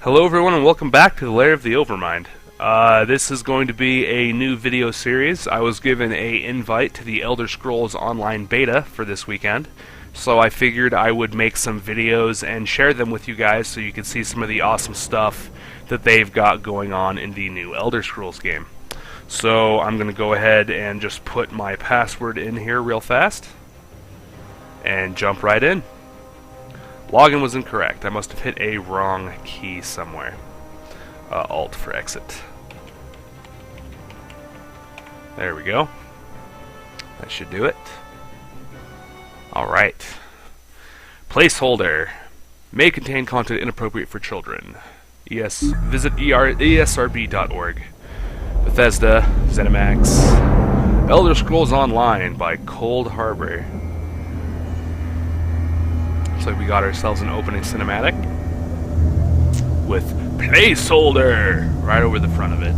Hello everyone and welcome back to the Lair of the Overmind. This is going to be a new video series. I was given an invite to the Elder Scrolls Online Beta for this weekend, so I figured I would make some videos and share them with you guys so you can see some of the awesome stuff that they've got going on in the new Elder Scrolls game. So I'm going to go ahead and just put my password in here real fast and jump right in. Login was incorrect. I must have hit a wrong key somewhere. Alt for exit. There we go. That should do it. Alright. Placeholder. May contain content inappropriate for children. Visit esrb.org. Bethesda, ZeniMax. Elder Scrolls Online by Cold Harbor. Looks like we got ourselves an opening cinematic with placeholder right over the front of it.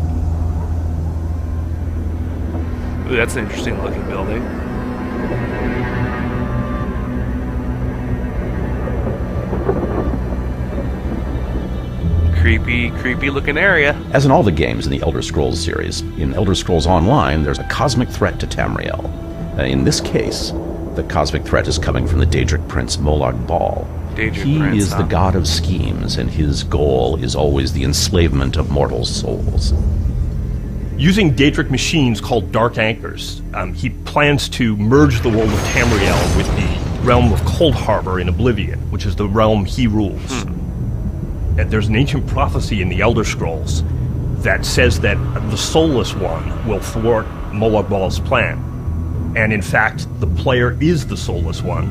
Ooh, that's an interesting looking building. Creepy looking area. As in all the games in the Elder Scrolls series, in Elder Scrolls Online there's a cosmic threat to Tamriel. In this case, the cosmic threat is coming from the Daedric Prince Molag Bal. He is the god of schemes, and his goal is always the enslavement of mortal souls. Using Daedric machines called Dark Anchors, he plans to merge the world of Tamriel with the realm of Cold Harbor in Oblivion, which is the realm he rules. And there's an ancient prophecy in the Elder Scrolls that says that the Soulless One will thwart Molag Bal's plan. And in fact, the player is the Soulless One.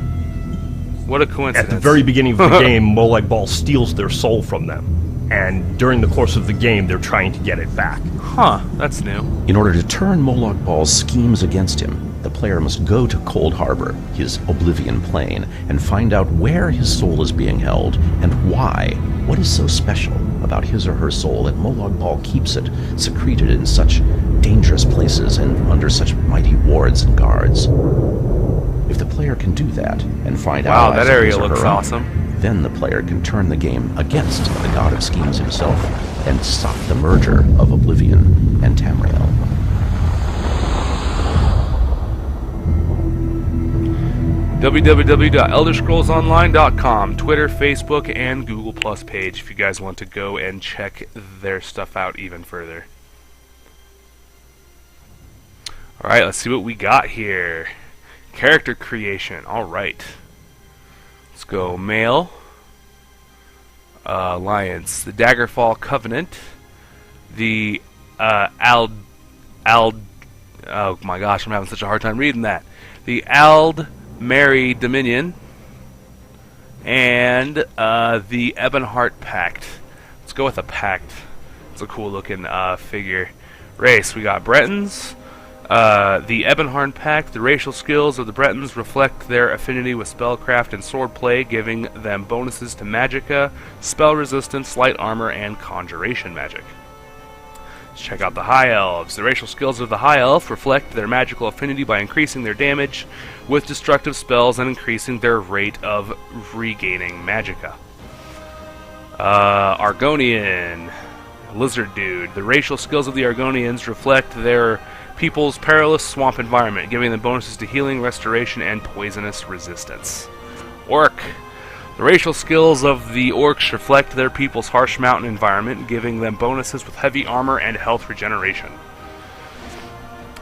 What a coincidence. At the very beginning of the game, Molag Bal steals their soul from them. And during the course of the game, they're trying to get it back. Huh, that's new. In order to turn Molag Bal's schemes against him, the player must go to Cold Harbor, his Oblivion plane, and find out where his soul is being held and why. What is so special about his or her soul that Molag Bal keeps it secreted in such dangerous places and under such mighty wards and guards? If the player can do that and find out, wow, that area looks awesome. Then the player can turn the game against the god of schemes himself and stop the merger of Oblivion and Tamriel. www.elderscrollsonline.com, Twitter, Facebook, and Google Plus page if you guys want to go and check their stuff out even further. Alright, let's see what we got here. Character creation. Alright. Let's go male. Alliance. The Daggerfall Covenant. The oh my gosh, I'm having such a hard time reading that. The Mary Dominion, and the Ebonheart Pact. Let's go with a pact. It's a cool looking figure. Race, we got Bretons. The Ebonheart Pact. The racial skills of the Bretons reflect their affinity with spellcraft and swordplay, giving them bonuses to magicka, spell resistance, light armor, and conjuration magic. Let's check out the High Elves. The racial skills of the High Elf reflect their magical affinity by increasing their damage with destructive spells and increasing their rate of regaining magicka. Argonian. Lizard Dude. The racial skills of the Argonians reflect their people's perilous swamp environment, giving them bonuses to healing, restoration, and poisonous resistance. Orc. The racial skills of the Orcs reflect their people's harsh mountain environment, giving them bonuses with heavy armor and health regeneration.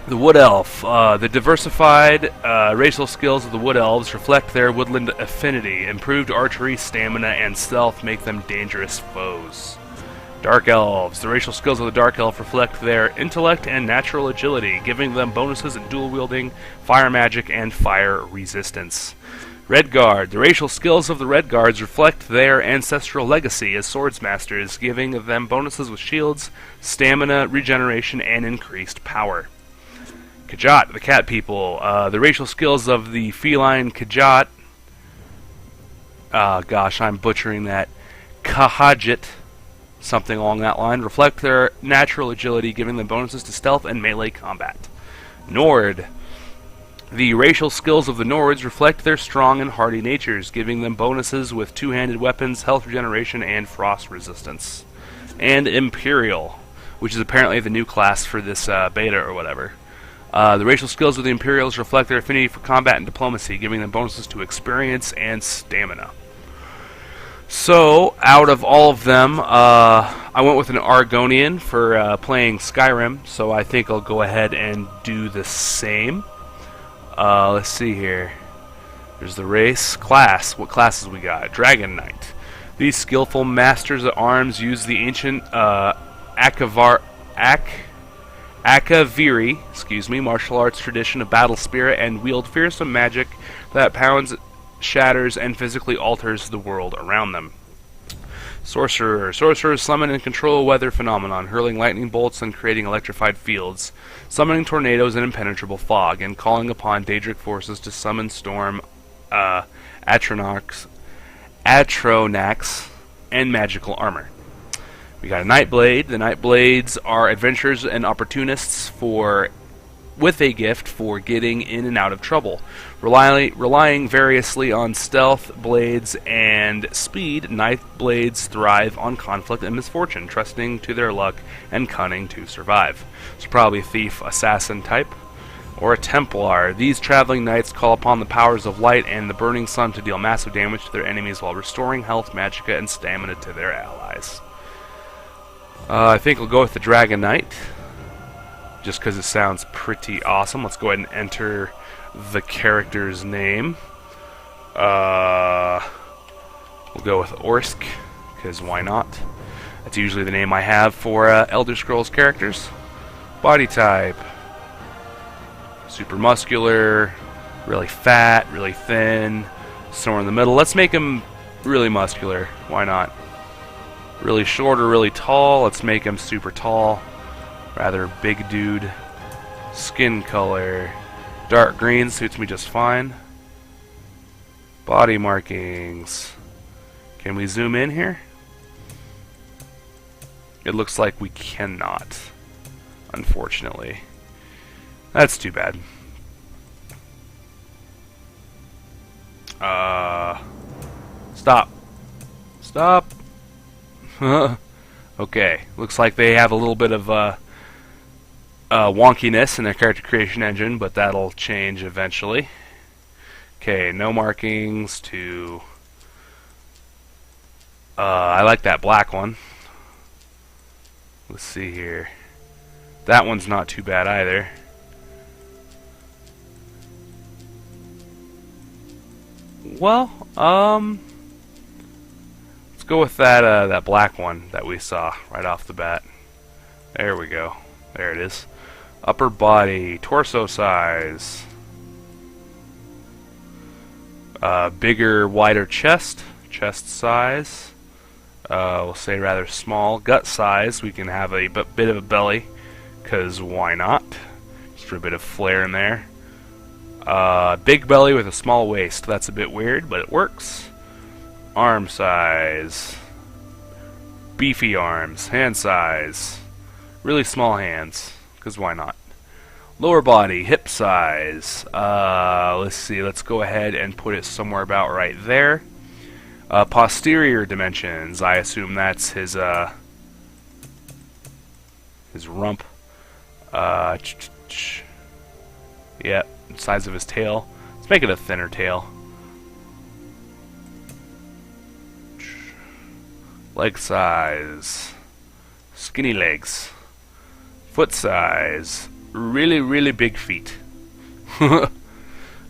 The Wood Elf. The diversified racial skills of the Wood Elves reflect their woodland affinity. Improved archery, stamina, and stealth make them dangerous foes. Dark Elves. The racial skills of the Dark Elf reflect their intellect and natural agility, giving them bonuses in dual wielding, fire magic, and fire resistance. Redguard. The racial skills of the Redguards reflect their ancestral legacy as swordsmasters, giving them bonuses with shields, stamina, regeneration, and increased power. Khajiit, the Cat People. The racial skills of the feline Khajiit. Gosh, I'm butchering that. Khajiit, something along that line, reflect their natural agility, giving them bonuses to stealth and melee combat. Nord. The racial skills of the Nords reflect their strong and hardy natures, giving them bonuses with two-handed weapons, health regeneration, and frost resistance. And Imperial, which is apparently the new class for this beta or whatever. The racial skills of the Imperials reflect their affinity for combat and diplomacy, giving them bonuses to experience and stamina. So, out of all of them, I went with an Argonian for playing Skyrim, so I think I'll go ahead and do the same. Let's see here. There's the race. Class. What classes we got? Dragon Knight. These skillful masters at arms use the ancient Akaviri, martial arts tradition of battle spirit and wield fearsome magic that pounds, shatters, and physically alters the world around them. Sorcerer. Sorcerers summon and control a weather phenomenon, hurling lightning bolts and creating electrified fields, summoning tornadoes and impenetrable fog, and calling upon Daedric forces to summon storm, Atronax, and magical armor. We got a Nightblade. The Nightblades are adventurers and opportunists with a gift for getting in and out of trouble. Relying variously on stealth, blades, and speed, Nightblades thrive on conflict and misfortune, trusting to their luck and cunning to survive. So probably a thief, assassin type, or a Templar. These traveling knights call upon the powers of light and the burning sun to deal massive damage to their enemies while restoring health, magicka, and stamina to their allies. I think we'll go with the Dragon Knight, just because it sounds pretty awesome. Let's go ahead and enter the character's name. We'll go with Orsk, because why not? That's usually the name I have for Elder Scrolls characters. Body type. Super muscular, really fat, really thin, somewhere in the middle. Let's make him really muscular. Why not? Really short or really tall. Let's make him super tall. Rather big dude. Skin color. Dark green suits me just fine. Body markings. Can we zoom in here? It looks like we cannot, unfortunately. That's too bad. Stop. Stop. Okay, looks like they have a little bit of wonkiness in their character creation engine, but that'll change eventually. Okay, no markings to... I like that black one. Let's see here. That one's not too bad either. Well, let's go with that black one that we saw right off the bat. There we go. There it is. Upper body, torso size. Bigger, wider chest size. We'll say rather small. Gut size, we can have a bit of a belly, because why not? Just for a bit of flair in there. Big belly with a small waist. That's a bit weird, but it works. Arm size. Beefy arms. Hand size. Really small hands, because why not? Lower body, hip size. Let's see, let's go ahead and put it somewhere about right there. Posterior dimensions, I assume that's his rump. Yeah, size of his tail. Let's make it a thinner tail. Leg size. Skinny legs. Foot size. Really, really big feet.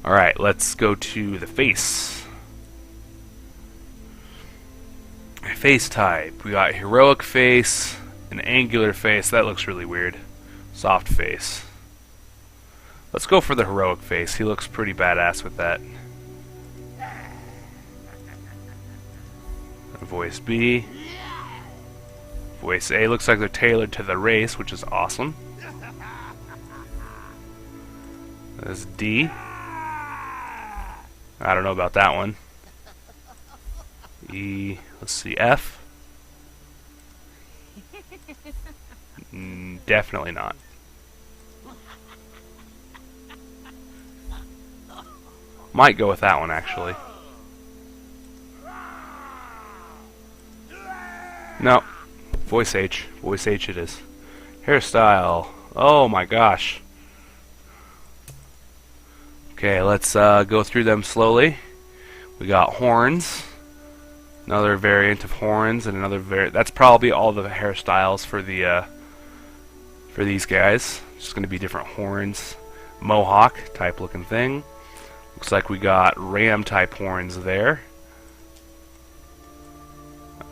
Alright, let's go to the face. Face type. We got heroic face, an angular face. That looks really weird. Soft face. Let's go for the heroic face. He looks pretty badass with that. Voice B. Voice A. Looks like they're tailored to the race, which is awesome. There's D. I don't know about that one. E. Let's see. F. Definitely not. Might go with that one, actually. No. Voice H. Voice H it is. Hairstyle. Oh my gosh. Okay, let's go through them slowly. We got horns. Another variant of horns, and another that's probably all the hairstyles for the for these guys. It's just going to be different horns. Mohawk type looking thing. Looks like we got ram type horns there.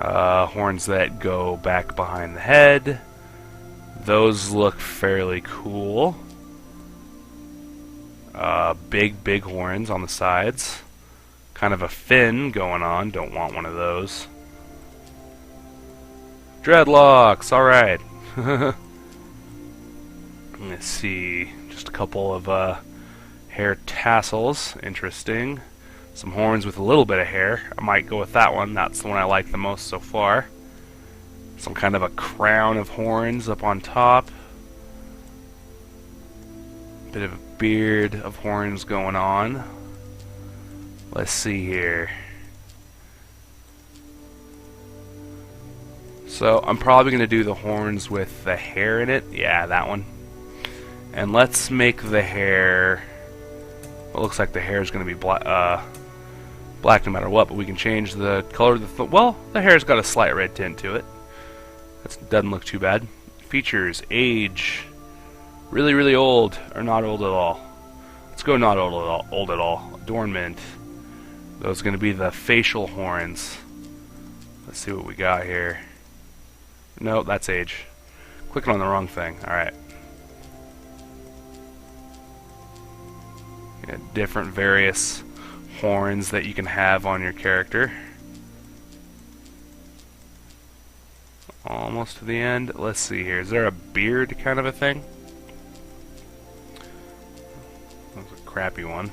Horns that go back behind the head. Those look fairly cool. Big horns on the sides. Kind of a fin going on. Don't want one of those. Dreadlocks. Alright. Let's see. Just a couple of hair tassels. Interesting. Some horns with a little bit of hair. I might go with that one. That's the one I like the most so far. Some kind of a crown of horns up on top. Bit of a beard of horns going on. Let's see here. So I'm probably going to do the horns with the hair in it. Yeah, that one. And let's make the hair... Well, it looks like the hair is going to be black no matter what, but we can change the color of the... Well, the hair's got a slight red tint to it. That doesn't look too bad. Features, age, really, really old, or not old at all. Let's go not old at all. Adornment. Those are going to be the facial horns. Let's see what we got here. No, that's age. Clicking on the wrong thing. Alright. Yeah, different various horns that you can have on your character. Almost to the end. Let's see here. Is there a beard kind of a thing? That was a crappy one.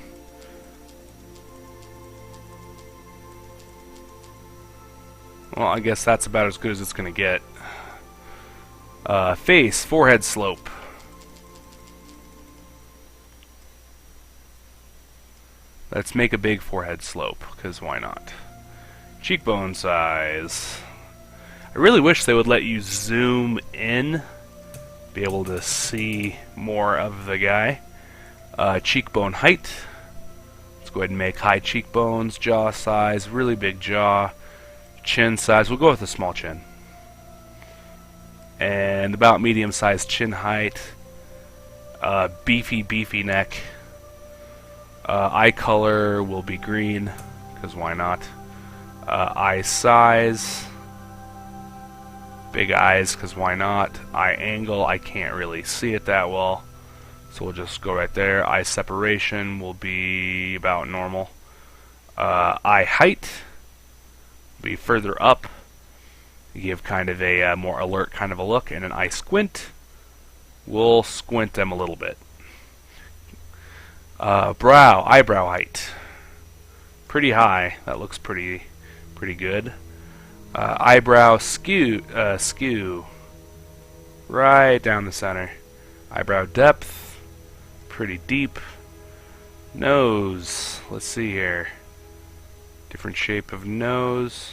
Well, I guess that's about as good as it's going to get. Face, forehead slope. Let's make a big forehead slope, because why not? Cheekbone size. I really wish they would let you zoom in, be able to see more of the guy. Cheekbone height. Let's go ahead and make high cheekbones. Jaw size, really big jaw. Chin size, we'll go with a small chin. And about medium-sized chin height. Beefy neck. Eye color will be green, because why not? Eye size. Big eyes, because why not? Eye angle, I can't really see it that well. So we'll just go right there. Eye separation will be about normal. Eye height will be further up. You give kind of a more alert kind of a look. And an eye squint, we'll squint them a little bit. Eyebrow height. Pretty high. That looks pretty good. Eyebrow skew. Right down the center. Eyebrow depth. Pretty deep. Nose. Let's see here. Different shape of nose.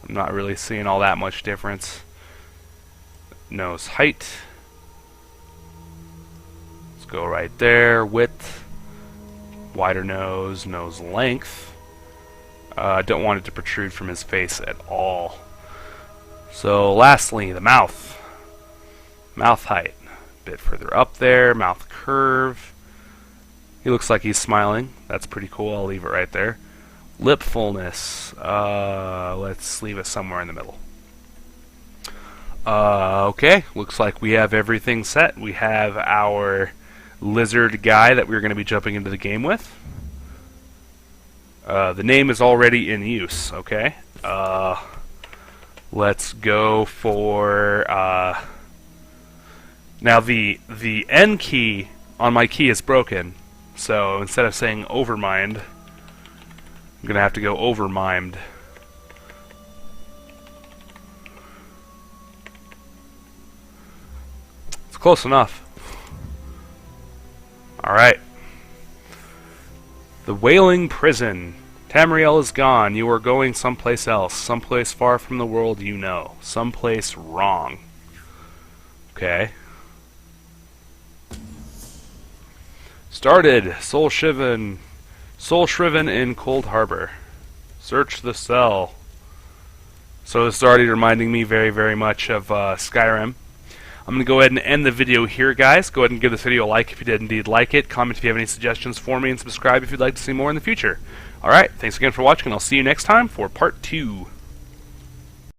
I'm not really seeing all that much difference. Nose height. Go right there. Width, wider nose, nose length. Don't want it to protrude from his face at all. So lastly, the mouth. Mouth height, a bit further up there. Mouth curve. He looks like he's smiling. That's pretty cool. I'll leave it right there. Lip fullness. Let's leave it somewhere in the middle. Okay, looks like we have everything set. We have our lizard guy that we're going to be jumping into the game with. The name is already in use, okay? Let's go for... now the N key on my key is broken, so instead of saying Overmind, I'm going to have to go Overmind. It's close enough. Alright. The Wailing Prison. Tamriel is gone. You are going someplace else. Someplace far from the world you know. Someplace wrong. Okay. Started. Soul shriven in Cold Harbor. Search the cell. So this is already reminding me very, very much of Skyrim. I'm going to go ahead and end the video here, guys. Go ahead and give this video a like if you did indeed like it. Comment if you have any suggestions for me, and subscribe if you'd like to see more in the future. Alright, thanks again for watching, and I'll see you next time for part 2.